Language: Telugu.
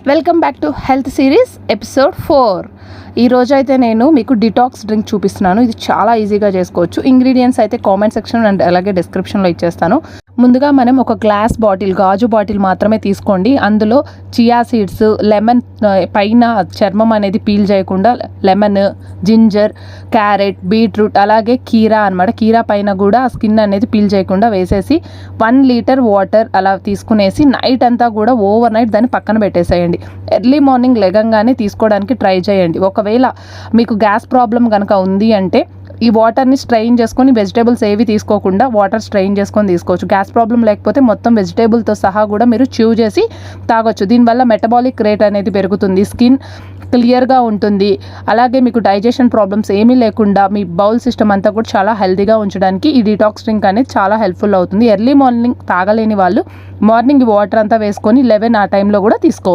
Welcome back to health series episode 4. ఈరోజు అయితే నేను మీకు డిటాక్స్ డ్రింక్ చూపిస్తున్నాను. ఇది చాలా ఈజీగా చేసుకోవచ్చు. ఇంగ్రీడియంట్స్ అయితే కామెంట్ సెక్షన్ అండ్ అలాగే డిస్క్రిప్షన్లో ఇచ్చేస్తాను. ముందుగా మనం ఒక గ్లాస్ బాటిల్, గాజు బాటిల్ మాత్రమే తీసుకోండి. అందులో చియా సీడ్స్, లెమన్ పైన చర్మం అనేది పీల్ చేయకుండా లెమన్, జింజర్, క్యారెట్, బీట్రూట్ అలాగే కీరా అనమాట. కీరా పైన కూడా స్కిన్ అనేది పీల్ చేయకుండా వేసేసి 1 లీటర్ వాటర్ అలా తీసుకునేసి నైట్ అంతా కూడా ఓవర్ నైట్ దాన్ని పక్కన పెట్టేసేయండి. ఎర్లీ మార్నింగ్ లెగంగానే తీసుకోవడానికి ట్రై చేయండి. ఒకవేళ మీకు గ్యాస్ ప్రాబ్లం కనుక ఉంది అంటే ఈ వాటర్ని స్ట్రెయిన్ చేసుకొని వెజిటేబుల్స్ ఏవి తీసుకోకుండా వాటర్ స్ట్రెయిన్ చేసుకొని తీసుకోవచ్చు. గ్యాస్ ప్రాబ్లం లేకపోతే మొత్తం వెజిటేబుల్తో సహా కూడా మీరు చ్యూ చేసి తాగొచ్చు. దీనివల్ల మెటబాలిక్ రేట్ అనేది పెరుగుతుంది, స్కిన్ క్లియర్గా ఉంటుంది. అలాగే మీకు డైజెషన్ ప్రాబ్లమ్స్ ఏమీ లేకుండా మీ బౌల్ సిస్టమ్ అంతా కూడా చాలా హెల్తీగా ఉంచడానికి ఈ డిటాక్స్ డ్రింక్ అనేది చాలా హెల్ప్ఫుల్ అవుతుంది. ఎర్లీ మార్నింగ్ తాగలేని వాళ్ళు మార్నింగ్ వాటర్ అంతా వేసుకొని 11 ఆ టైంలో కూడా తీసుకోవచ్చు.